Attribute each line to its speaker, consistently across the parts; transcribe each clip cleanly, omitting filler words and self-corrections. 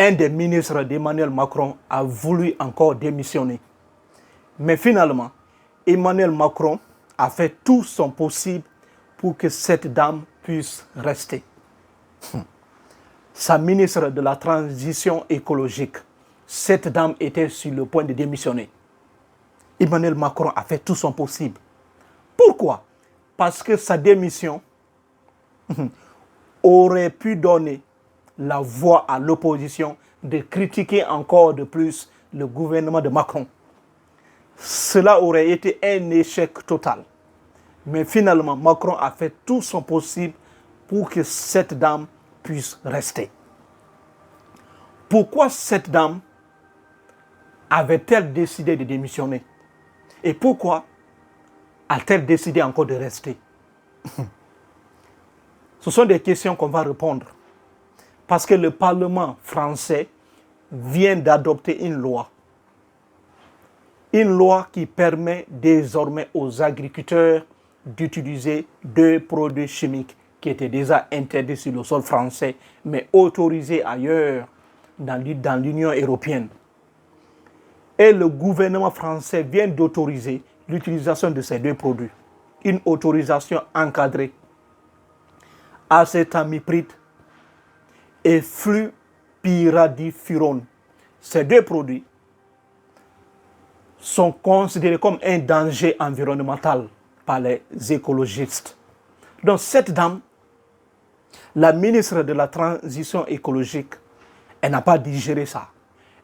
Speaker 1: un des ministres d'Emmanuel Macron a voulu encore démissionner. Mais finalement, Emmanuel Macron a fait tout son possible pour que cette dame puisse rester. Sa ministre de la Transition écologique, cette dame était sur le point de démissionner. Emmanuel Macron a fait tout son possible. Pourquoi? Parce que sa démission aurait pu donner la voix à l'opposition de critiquer encore de plus le gouvernement de Macron. Cela aurait été un échec total. Mais finalement, Macron a fait tout son possible pour que cette dame puisse rester. Pourquoi cette dame avait-elle décidé de démissionner? Et pourquoi a-t-elle décidé encore de rester? Ce sont des questions qu'on va répondre. Parce que le Parlement français vient d'adopter une loi. Une loi qui permet désormais aux agriculteurs d'utiliser 2 produits chimiques qui étaient déjà interdits sur le sol français, mais autorisés ailleurs dans l'Union européenne. Et le gouvernement français vient d'autoriser l'utilisation de ces 2 produits. Une autorisation encadrée. Acétamipride et flupiradifurone. Ces 2 produits sont considérés comme un danger environnemental par les écologistes. Donc cette dame, la ministre de la Transition écologique, elle n'a pas digéré ça.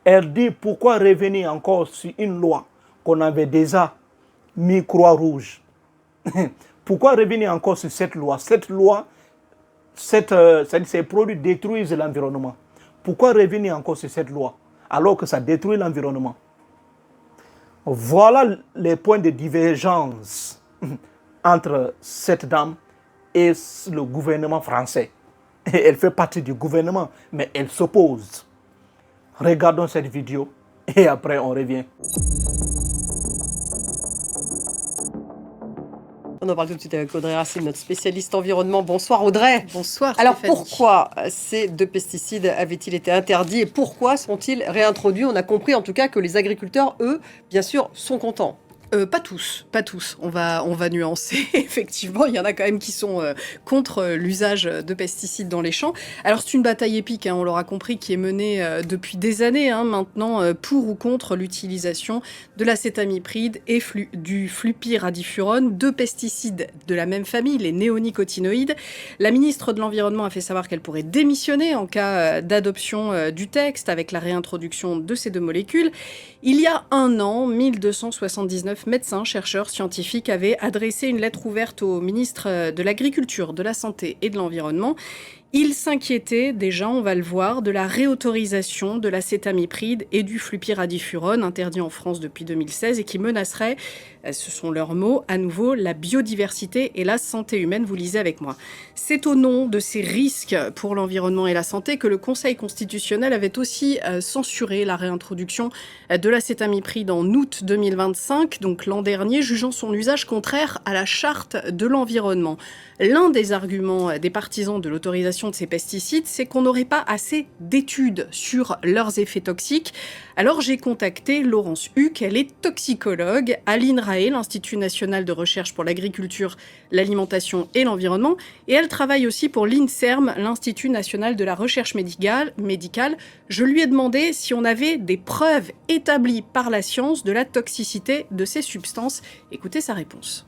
Speaker 1: Elle dit pourquoi revenir encore sur une loi qu'on avait déjà mis croix rouge. Pourquoi revenir encore sur cette loi? Cette loi, ces produits détruisent l'environnement. Pourquoi revenir encore sur cette loi alors que ça détruit l'environnement? Voilà les points de divergence entre cette dame et le gouvernement français. Et elle fait partie du gouvernement, mais elle s'oppose. Regardons cette vidéo et après on revient.
Speaker 2: On en parle tout de suite avec Audrey Racine, notre spécialiste environnement. Bonsoir Audrey.
Speaker 3: Bonsoir
Speaker 2: Alors
Speaker 3: Stéphanie.
Speaker 2: pourquoi ces 2 pesticides avaient-ils été interdits et pourquoi sont-ils réintroduits? On a compris en tout cas que les agriculteurs, eux, bien sûr, sont contents.
Speaker 3: Pas tous. On va nuancer. Effectivement, il y en a quand même qui sont contre l'usage de pesticides dans les champs. Alors c'est une bataille épique, on l'aura compris, qui est menée depuis des années maintenant pour ou contre l'utilisation de l'acétamipride et du flupiradifurone, 2 pesticides de la même famille, les néonicotinoïdes. La ministre de l'Environnement a fait savoir qu'elle pourrait démissionner en cas d'adoption du texte avec la réintroduction de ces 2 molécules. Il y a un an, 1279 médecins, chercheurs, scientifiques avaient adressé une lettre ouverte au ministre de l'Agriculture, de la Santé et de l'Environnement. Ils s'inquiétaient déjà, on va le voir, de la réautorisation de l'acétamipride et du flupiradifurone, interdits en France depuis 2016 et qui menaceraient, ce sont leurs mots, à nouveau la biodiversité et la santé humaine. Vous lisez avec moi. C'est au nom de ces risques pour l'environnement et la santé que le Conseil constitutionnel avait aussi censuré la réintroduction de l'acétamipride en août 2025, donc l'an dernier, jugeant son usage contraire à la charte de l'environnement. L'un des arguments des partisans de l'autorisation de ces pesticides, c'est qu'on n'aurait pas assez d'études sur leurs effets toxiques. Alors j'ai contacté Laurence Huck, elle est toxicologue à l'INRAE, l'Institut national de recherche pour l'agriculture, l'alimentation et l'environnement, et elle travaille aussi pour l'INSERM, l'Institut national de la recherche médicale. Je lui ai demandé si on avait des preuves établies par la science de la toxicité de ces substances. Écoutez sa réponse.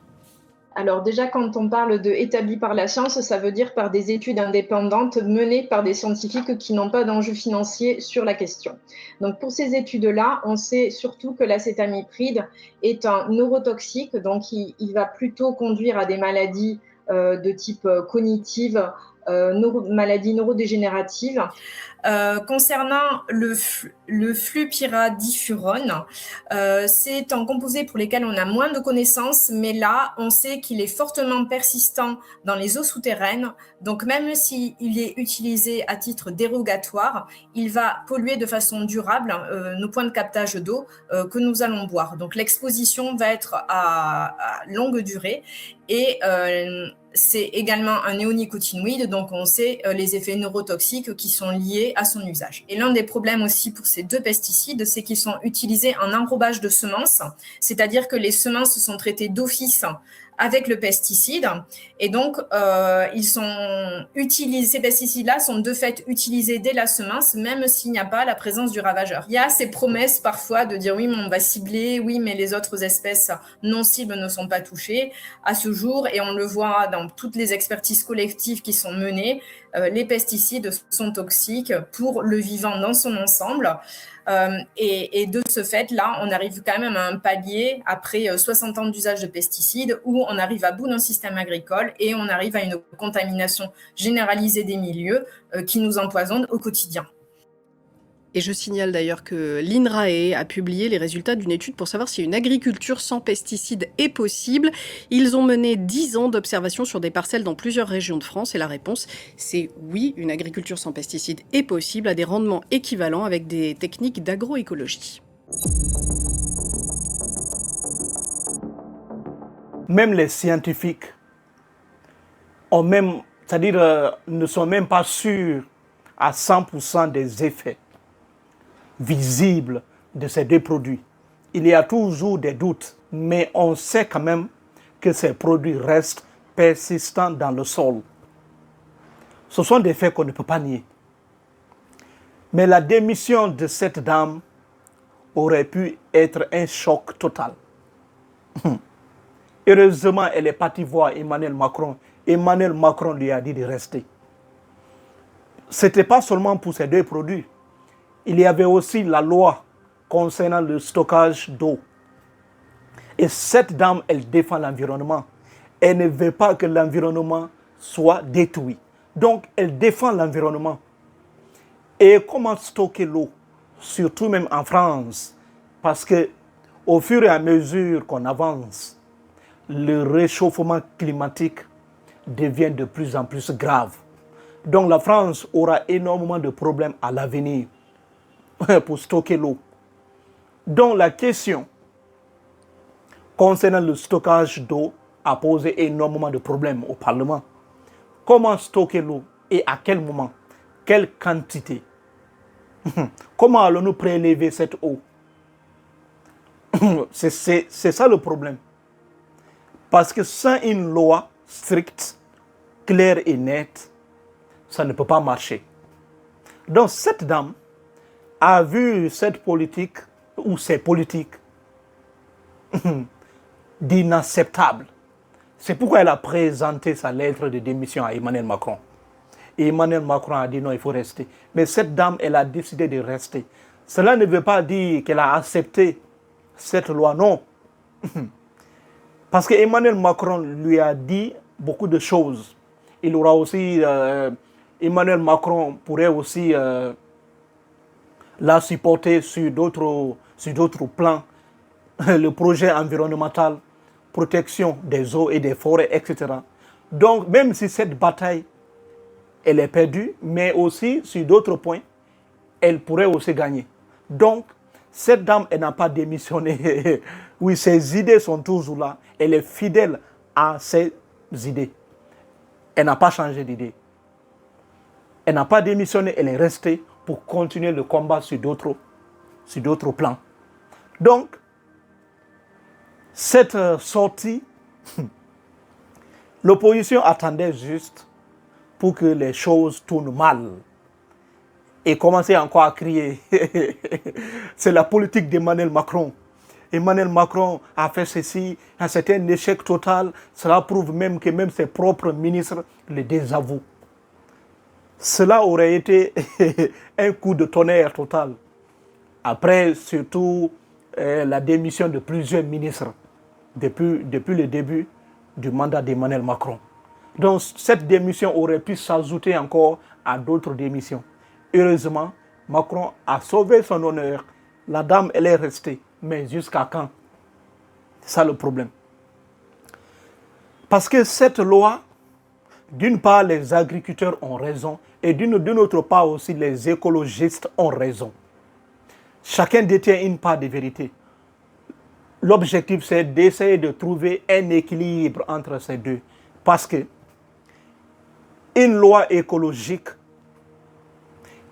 Speaker 4: Alors déjà, quand on parle de établi par la science, ça veut dire par des études indépendantes menées par des scientifiques qui n'ont pas d'enjeu financier sur la question. Donc pour ces études-là, on sait surtout que l'acétamipride est un neurotoxique, donc il va plutôt conduire à des maladies de type cognitive, maladies neurodégénératives. Concernant le flupiradifurone, c'est un composé pour lequel on a moins de connaissances, mais là, on sait qu'il est fortement persistant dans les eaux souterraines. Donc, même s'il est utilisé à titre dérogatoire, il va polluer de façon durable nos points de captage d'eau que nous allons boire. Donc, l'exposition va être à longue durée et
Speaker 5: c'est également un néonicotinoïde, donc on sait les effets neurotoxiques qui sont liés à son usage. Et l'un des problèmes aussi pour ces 2 pesticides, c'est qu'ils sont utilisés en enrobage de semences, c'est-à-dire que les semences sont traitées d'office avec le pesticide. Et donc, ces pesticides-là sont de fait utilisés dès la semence, même s'il n'y a pas la présence du ravageur. Il y a ces promesses parfois de dire oui, mais on va cibler, oui, mais les autres espèces non cibles ne sont pas touchées. À ce jour, et on le voit dans toutes les expertises collectives qui sont menées, les pesticides sont toxiques pour le vivant dans son ensemble. Et de ce fait, là, on arrive quand même à un palier, après 60 ans d'usage de pesticides, où on arrive à bout d'un système agricole et on arrive à une contamination généralisée des milieux qui nous empoisonne au quotidien.
Speaker 3: Et je signale d'ailleurs que l'INRAE a publié les résultats d'une étude pour savoir si une agriculture sans pesticides est possible. Ils ont mené 10 ans d'observation sur des parcelles dans plusieurs régions de France et la réponse, c'est oui, une agriculture sans pesticides est possible à des rendements équivalents avec des techniques d'agroécologie.
Speaker 1: Même les scientifiques ne sont même pas sûrs à 100% des effets visibles de ces 2 produits. Il y a toujours des doutes, mais on sait quand même que ces produits restent persistants dans le sol. Ce sont des faits qu'on ne peut pas nier. Mais la démission de cette dame aurait pu être un choc total. Heureusement, elle est partie voir Emmanuel Macron. Emmanuel Macron lui a dit de rester. Ce n'était pas seulement pour ces 2 produits. Il y avait aussi la loi concernant le stockage d'eau. Et cette dame, elle défend l'environnement. Elle ne veut pas que l'environnement soit détruit. Donc, elle défend l'environnement. Et comment stocker l'eau? Surtout même en France. Parce que au fur et à mesure qu'on avance, le réchauffement climatique devient de plus en plus grave. Donc la France aura énormément de problèmes à l'avenir pour stocker l'eau. Donc la question concernant le stockage d'eau a posé énormément de problèmes au Parlement. Comment stocker l'eau et à quel moment? Quelle quantité? Comment allons-nous prélever cette eau? C'est ça le problème. Parce que sans une loi stricte, claire et nette, ça ne peut pas marcher. Donc cette dame a vu cette politique, ou ces politiques, d'inacceptable. C'est pourquoi elle a présenté sa lettre de démission à Emmanuel Macron. Et Emmanuel Macron a dit non, il faut rester. Mais cette dame, elle a décidé de rester. Cela ne veut pas dire qu'elle a accepté cette loi, non. Parce que Emmanuel Macron lui a dit beaucoup de choses. Il aura aussi, Emmanuel Macron pourrait aussi la supporter sur d'autres plans. Le projet environnemental, protection des eaux et des forêts, etc. Donc, même si cette bataille, elle est perdue, mais aussi sur d'autres points, elle pourrait aussi gagner. Donc, cette dame, elle n'a pas démissionné. Oui, ses idées sont toujours là. Elle est fidèle à ses idées. Elle n'a pas changé d'idée. Elle n'a pas démissionné, elle est restée pour continuer le combat sur d'autres plans. Donc, cette sortie, l'opposition attendait juste pour que les choses tournent mal et commencer encore à crier. C'est la politique d'Emmanuel Macron. Emmanuel Macron a fait ceci, c'est un échec total. Cela prouve même que même ses propres ministres le désavouent. Cela aurait été un coup de tonnerre total. Après, surtout, la démission de plusieurs ministres depuis le début du mandat d'Emmanuel Macron. Donc, cette démission aurait pu s'ajouter encore à d'autres démissions. Heureusement, Macron a sauvé son honneur. La dame, elle est restée. Mais jusqu'à quand? C'est ça le problème. Parce que cette loi, d'une part, les agriculteurs ont raison et d'une autre part aussi, les écologistes ont raison. Chacun détient une part de vérité. L'objectif, c'est d'essayer de trouver un équilibre entre ces deux. Parce que Une loi écologique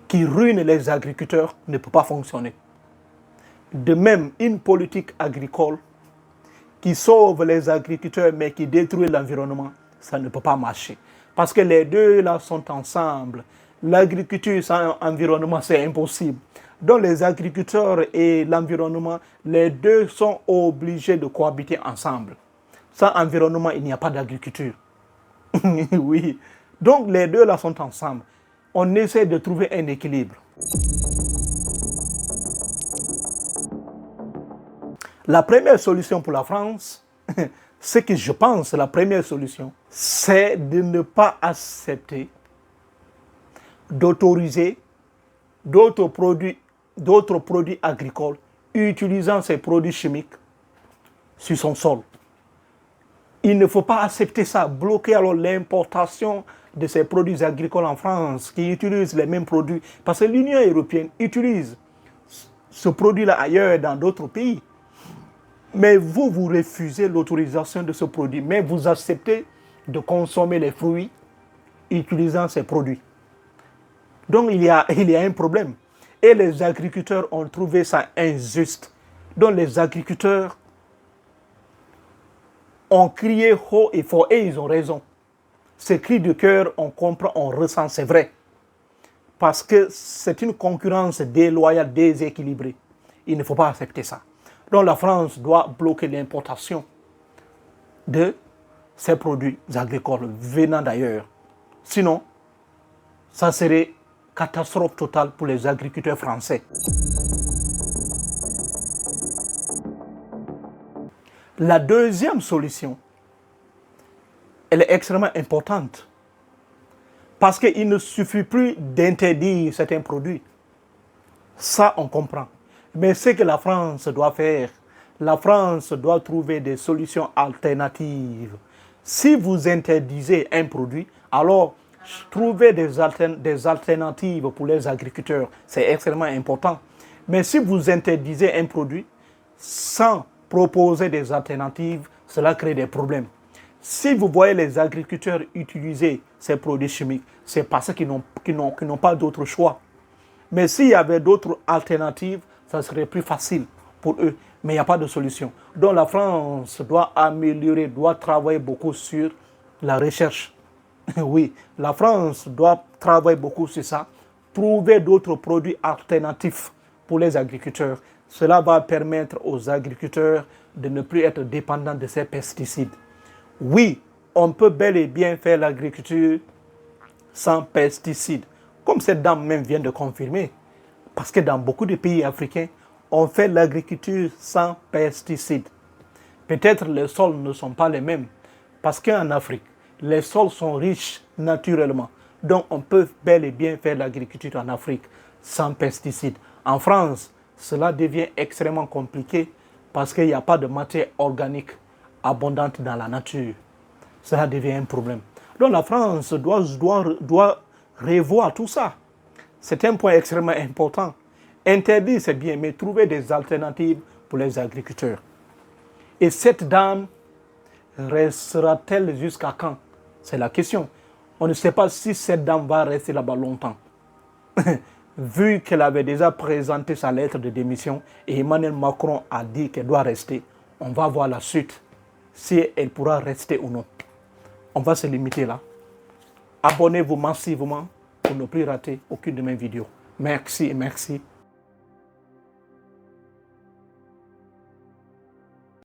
Speaker 1: qui ruine les agriculteurs ne peut pas fonctionner. De même, une politique agricole qui sauve les agriculteurs mais qui détruit l'environnement, ça ne peut pas marcher. Parce que les deux là sont ensemble. L'agriculture sans environnement, c'est impossible. Donc les agriculteurs et l'environnement, les deux sont obligés de cohabiter ensemble. Sans environnement, il n'y a pas d'agriculture. Oui. Donc les deux là sont ensemble. On essaie de trouver un équilibre. La première solution pour la France, ce que je pense, la première solution, c'est de ne pas accepter d'autoriser d'autres produits agricoles utilisant ces produits chimiques sur son sol. Il ne faut pas accepter ça, bloquer alors l'importation de ces produits agricoles en France qui utilisent les mêmes produits. Parce que l'Union européenne utilise ce produit-là ailleurs dans d'autres pays. Mais vous refusez l'autorisation de ce produit, mais vous acceptez de consommer les fruits utilisant ces produits. Donc il y a un problème. Et les agriculteurs ont trouvé ça injuste. Donc les agriculteurs ont crié haut et fort, et ils ont raison. Ces cris de cœur, on comprend, on ressent, c'est vrai. Parce que c'est une concurrence déloyale, déséquilibrée. Il ne faut pas accepter ça. Donc la France doit bloquer l'importation de ces produits agricoles venant d'ailleurs. Sinon, ça serait catastrophe totale pour les agriculteurs français. La deuxième solution, elle est extrêmement importante. Parce qu'il ne suffit plus d'interdire certains produits. Ça, on comprend. Mais ce que la France doit faire, la France doit trouver des solutions alternatives. Si vous interdisez un produit, alors trouver des alternatives pour les agriculteurs. C'est extrêmement important. Mais si vous interdisez un produit sans proposer des alternatives, cela crée des problèmes. Si vous voyez les agriculteurs utiliser ces produits chimiques, c'est parce qu'ils n'ont pas d'autre choix. Mais s'il y avait d'autres alternatives, ça serait plus facile pour eux. Mais il n'y a pas de solution. Donc la France doit améliorer, doit travailler beaucoup sur la recherche. Oui, la France doit travailler beaucoup sur ça, trouver d'autres produits alternatifs pour les agriculteurs. Cela va permettre aux agriculteurs de ne plus être dépendants de ces pesticides. Oui, on peut bel et bien faire l'agriculture sans pesticides, comme cette dame même vient de confirmer. Parce que dans beaucoup de pays africains, on fait l'agriculture sans pesticides. Peut-être les sols ne sont pas les mêmes, parce qu'en Afrique, les sols sont riches naturellement. Donc on peut bel et bien faire l'agriculture en Afrique sans pesticides. En France, cela devient extrêmement compliqué parce qu'il n'y a pas de matière organique abondante dans la nature. Cela devient un problème. Donc la France doit revoir tout ça. C'est un point extrêmement important. Interdire, c'est bien, mais trouver des alternatives pour les agriculteurs. Et cette dame restera-t-elle jusqu'à quand? C'est la question. On ne sait pas si cette dame va rester là-bas longtemps. Vu qu'elle avait déjà présenté sa lettre de démission et Emmanuel Macron a dit qu'elle doit rester, on va voir la suite, si elle pourra rester ou non. On va se limiter là. Abonnez-vous massivement pour ne plus rater aucune de mes vidéos. Merci et merci.